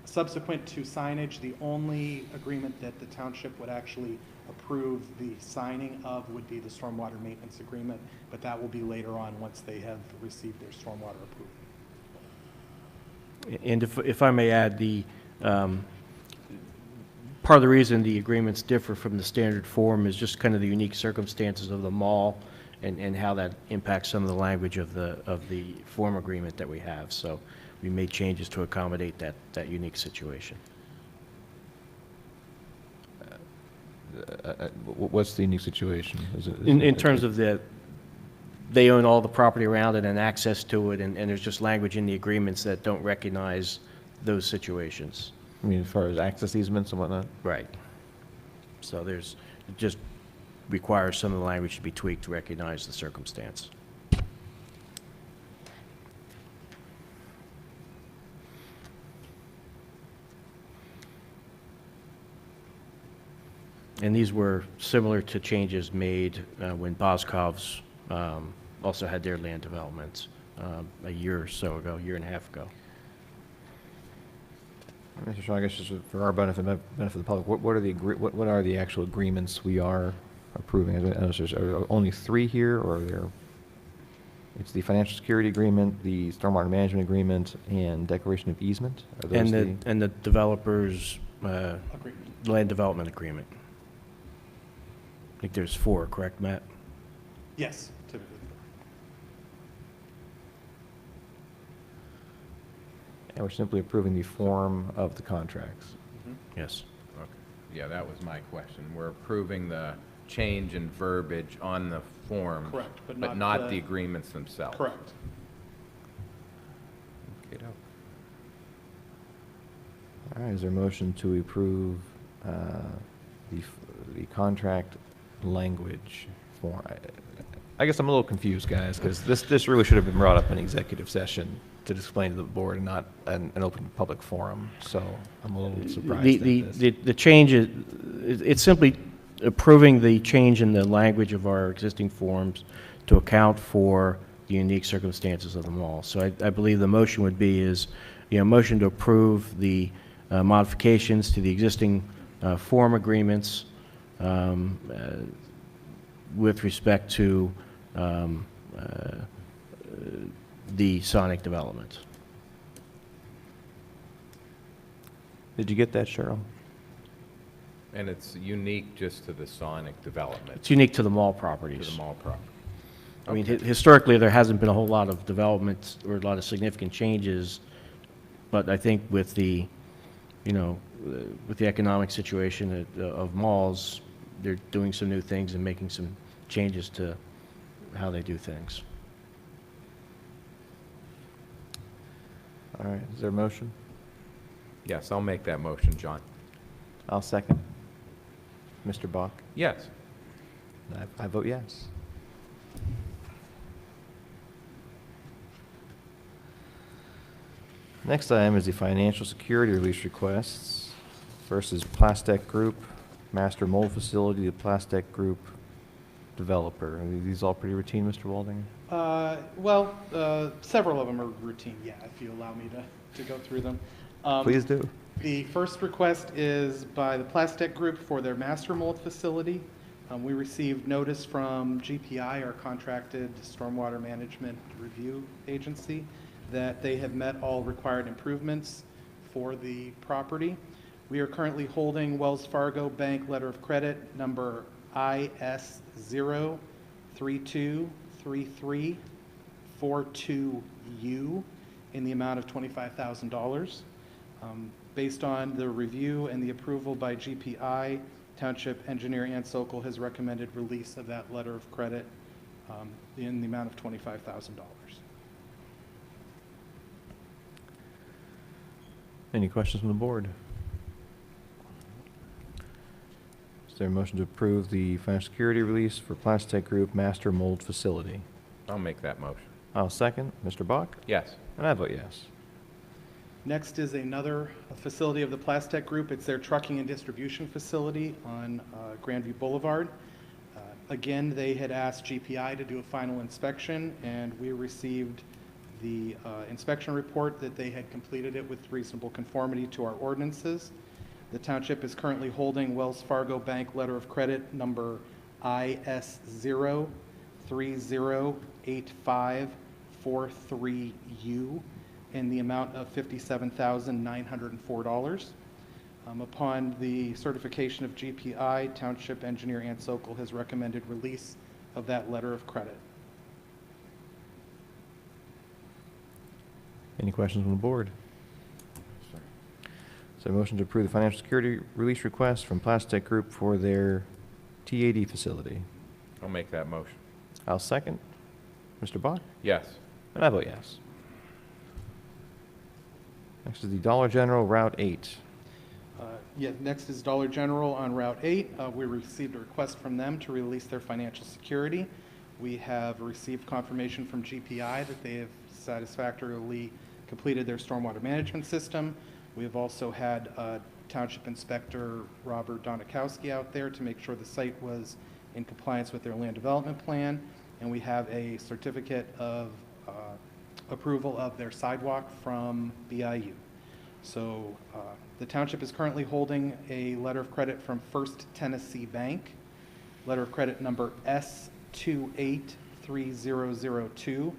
Subsequent to signage, the only agreement that the township would actually approve the signing of would be the stormwater maintenance agreement, but that will be later on once they have received their stormwater approval. And if I may add, the part of the reason the agreements differ from the standard form is just kind of the unique circumstances of the mall and how that impacts some of the language of the form agreement that we have. So we made changes to accommodate that unique situation. What's the unique situation? In terms of they own all the property around it and access to it, and there's just language in the agreements that don't recognize those situations. I mean, as far as access easements and whatnot? Right. So there's just requires some of the language to be tweaked to recognize the circumstance. And these were similar to changes made when Boscov's also had their land developments a year or so ago, year and a half ago. Mr. Shaw, I guess just for our benefit, benefit of the public, what are the actual agreements we are approving? Are only 3 here, or are there? It's the financial security agreement, the stormwater management agreement, and declaration of easement? Are those And the developer's Agreement. land development agreement. I think there's 4, correct, Matt? Yes, typically. And we're simply approving the form of the contracts. Yes. Okay. Yeah, that was my question. We're approving the change in verbiage on the form. Correct, but But not not the- the agreements themselves. Correct. Okay, no. All right, is there a motion to approve the contract language form? I guess I'm a little confused, guys, because this really should have been brought up in executive session to explain to the board and not an open public forum, so I'm a little surprised at this. The change is, it's simply approving the change in the language of our existing forms to account for the unique circumstances of them all. So I believe the motion would be motion to approve the modifications to the existing form agreements with respect to the sonic development. Did you get that, Cheryl? And it's unique just to the Sonic development, It's unique to the mall to properties. the mall property. I mean, historically, there hasn't been a whole lot of development or a lot of significant changes, but I think with the, with the economic situation of malls, they're doing some new things and making some changes to how they do things. All right, is there a motion? Yes, I'll make that motion, John. I'll second. Mr. Bach? Yes. I vote yes. Next item is the financial security release requests. First is Plastec Group, Master Mold Facility, the Plastec Group developer. Are these all pretty routine, Mr. Waldinger? Several of them are routine, yeah, if you allow me to go through them. Please do. The first request is by the Plastec Group for their master mold facility. We received notice from GPI, our contracted stormwater management review agency, that they have met all required improvements for the property. We are currently holding Wells Fargo Bank letter of credit number IS0323342U in the amount of $25,000. Based on the review and the approval by GPI, Township Engineer Ann Sokol has recommended release of that letter of credit in the amount of $25,000. Any questions from the board? Is there a motion to approve the financial security release for Plastec Group Master Mold Facility? I'll make that motion. I'll second. Mr. Bach? Yes. And I vote yes. Next is another facility of the Plastec Group. It's their trucking and distribution facility on Grandview Boulevard. Again, they had asked GPI to do a final inspection, and we received the inspection report that they had completed it with reasonable conformity to our ordinances. The township is currently holding Wells Fargo Bank letter of credit number IS0308543U in the amount of $57,904. Upon the certification of GPI, Township Engineer Ann Sokol has recommended release of that letter of credit. Any questions from the board? Is there a motion to approve the financial security release request from Plastec Group for their TAD facility? I'll make that motion. I'll second. Mr. Bach? Yes. And I vote yes. Next is the Dollar General Route 8. Yeah, next is Dollar General on Route 8. We received a request from them to release their financial security. We have received confirmation from GPI that they have satisfactorily completed their stormwater management system. We have also had Township Inspector Robert Donikowski out there to make sure the site was in compliance with their land development plan, and we have a certificate of approval of their sidewalk from BIU. So the township is currently holding a letter of credit from First Tennessee Bank, letter of credit number S283002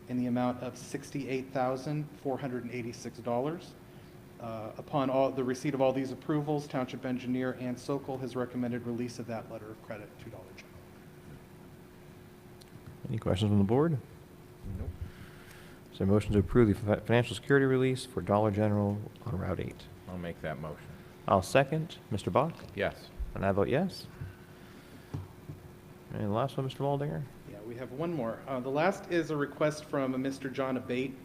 in the amount of $68,486. Upon the receipt of all these approvals, Township Engineer Ann Sokol has recommended release of that letter of credit to Dollar General. Any questions from the board? Nope. Is there a motion to approve the financial security release for Dollar General on Route 8? I'll make that motion. I'll second. Mr. Bach? Yes. And I vote yes. And the last one, Mr. Waldinger? Yeah, we have one more. The last is a request from a Mr. John Abate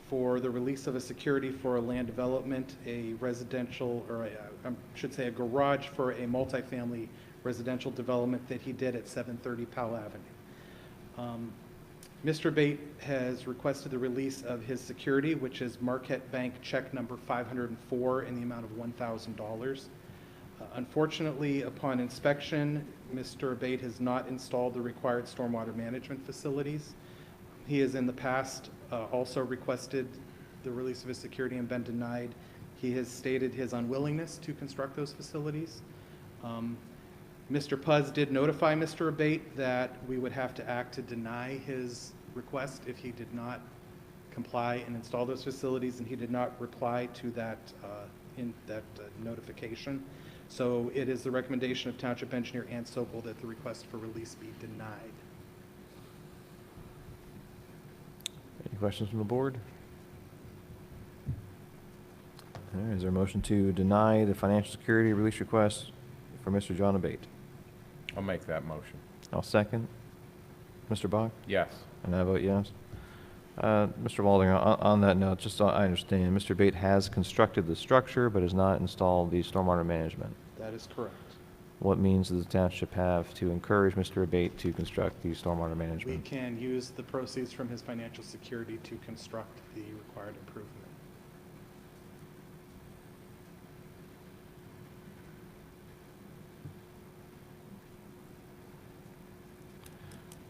for the release of a security for a land development, a residential, or I should say a garage for a multifamily residential development that he did at 730 Powell Avenue. Mr. Abate has requested the release of his security, which is Marquette Bank check number 504 in the amount of $1,000. Unfortunately, upon inspection, Mr. Abate has not installed the required stormwater management facilities. He has in the past also requested the release of his security and been denied. He has stated his unwillingness to construct those facilities. Mr. Puz did notify Mr. Abate that we would have to act to deny his request if he did not comply and install those facilities, and he did not reply to that notification. So it is the recommendation of Township Engineer Ann Sokol that the request for release be denied. Any questions from the board? All right, is there a motion to deny the financial security release request for Mr. John Abate? I'll make that motion. I'll second. Mr. Bach? Yes. And I vote yes. Mr. Waldinger, on that note, just so I understand, Mr. Abate has constructed the structure but has not installed the stormwater management. That is correct. What means does the township have to encourage Mr. Abate to construct the stormwater We management? can use the proceeds from his financial security to construct the required improvement.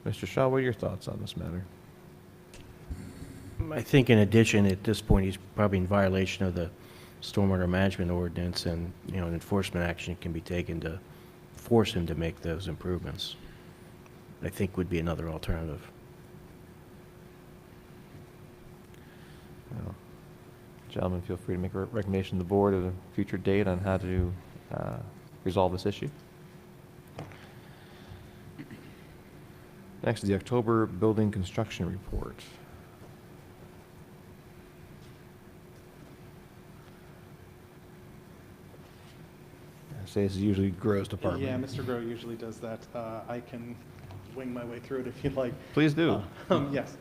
Mr. Shaw, what are your thoughts on this matter? I think in addition, at this point, he's probably in violation of the stormwater management ordinance, and, an enforcement action can be taken to force him to make those improvements. I think would be another alternative. Well, gentlemen, feel free to make a recommendation to the board at a future date on how to resolve this issue. Next is the October building construction report. I say this is usually Grove's department. Yeah, Mr. Grow usually does that. I can wing my way through it if you'd like. Please do. Yes.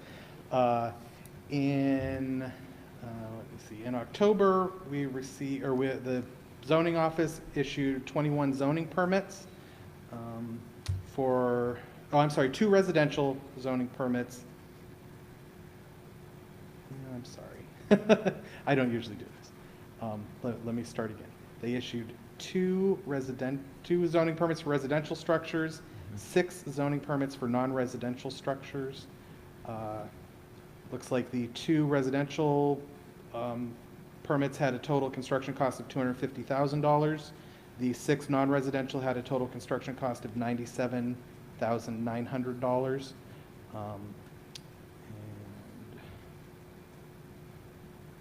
Let me see, in October, the zoning office issued 21 zoning permits for, 2 residential zoning permits. No, I'm sorry. I don't usually do this. Let me start again. They issued 2 zoning permits for residential structures, 6 zoning permits for non-residential structures. Looks like the 2 residential permits had a total construction cost of $250,000. The 6 non-residential had a total construction cost of $97,900.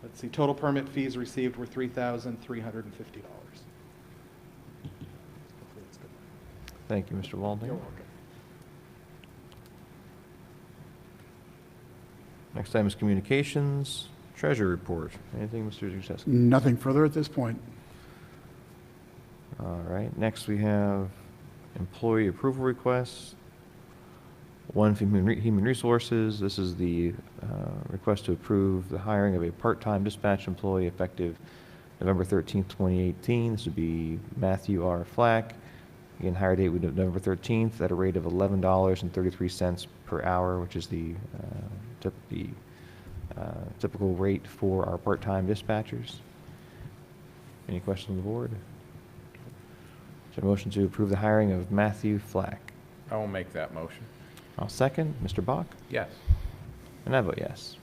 Let's see, total permit fees received were $3,350. Thank you, Mr. Waldinger. You're welcome. Next item is communications, treasury report. Anything, Mr. Zuzeski? Nothing further at this point. All right, next we have employee approval requests. One from Human Resources. This is the request to approve the hiring of a part-time dispatch employee effective November 13th, 2018. This would be Matthew R. Flack. Again, hire date would be November 13th at a rate of $11.33 per hour, which is the typical rate for our part-time dispatchers. Any questions on the board? Is there a motion to approve the hiring of Matthew Flack? I will make that motion. I'll second. Mr. Bach? Yes. And I vote yes.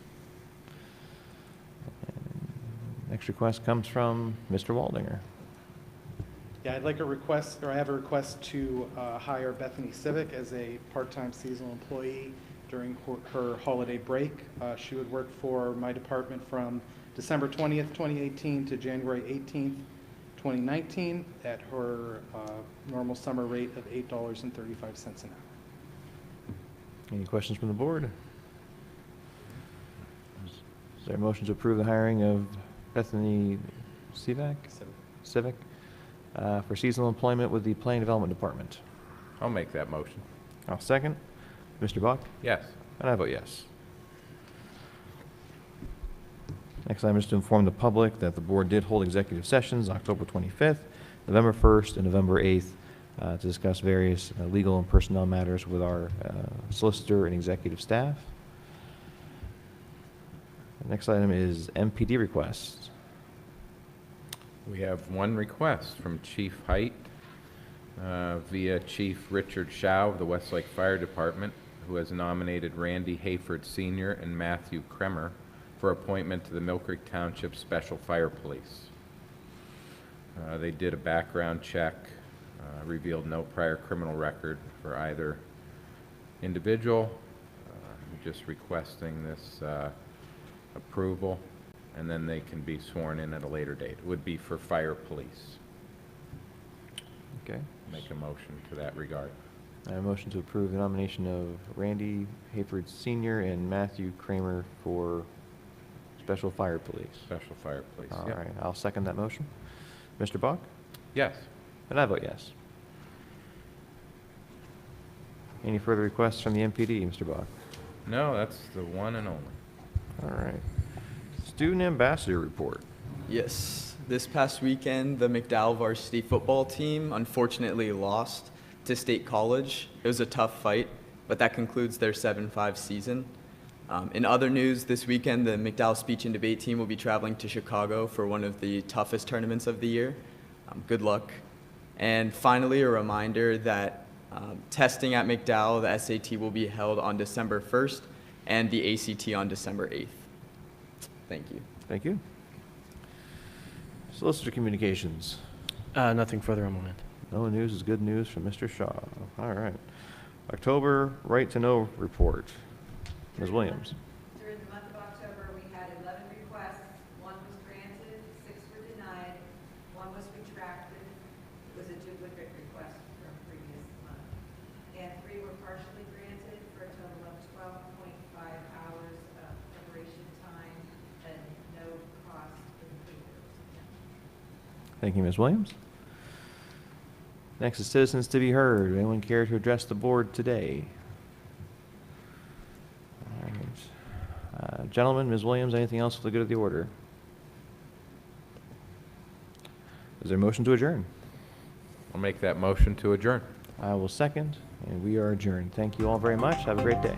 And next request comes from Mr. Waldinger. Yeah, I'd like a request, or I have a request to hire Bethany Civic as a part-time seasonal employee during her holiday break. She would work for my department from December 20th, 2018 to January 18th, 2019 at her normal summer rate of $8.35 an hour. Any questions from the board? Is there a motion to approve the hiring of Bethany Civic for seasonal employment with the Planning Development Department? I'll make that motion. I'll second. Mr. Bach? Yes. And I vote yes. Next item is to inform the public that the board did hold executive sessions October 25th, November 1st, and November 8th to discuss various legal and personnel matters with our solicitor and executive staff. The next item is MPD requests. We have one request from Chief Height via Chief Richard Shaw of the Westlake Fire Department, who has nominated Randy Hayford Sr. and Matthew Kremer for appointment to the Mill Creek Township Special Fire Police. They did a background check, revealed no prior criminal record for either individual. Just requesting this approval, and then they can be sworn in at a later date. It would be for fire police. Okay. Make a motion to that regard. I have a motion to approve the nomination of Randy Hayford Sr. and Matthew Kramer for Special Fire Police. Special Fire Police. All Yep. right, I'll second that motion. Mr. Bach? Yes. And I vote yes. Any further requests from the MPD, Mr. Bach? No, that's the one and only. All right. Student Ambassador Report. Yes, this past weekend, the McDowell varsity football team unfortunately lost to State College. It was a tough fight, but that concludes their 7-5 season. In other news, this weekend, the McDowell speech and debate team will be traveling to Chicago for one of the toughest tournaments of the year. Good luck. And finally, a reminder that testing at McDowell, the SAT will be held on December 1st and the ACT on December 8th. Thank you. Thank you. Solicitor Communications. Nothing further on my end. No news is good news from Mr. Shaw. All right. October Right to Know Report. Ms. Williams. During the month of October, we had 11 requests. 1 was granted, 6 were denied, 1 was retracted. It was a duplicate request from previous month. And 3 were partially granted for a total of 12.5 hours of preparation time and no cost included. Thank you, Ms. Williams. Next is citizens to be heard. Anyone care to address the board today? All right. Gentlemen, Ms. Williams, anything else for the good of the order? Is there a motion to adjourn? I'll make that motion to adjourn. I will second, and we are adjourned. Thank you all very much. Have a great day.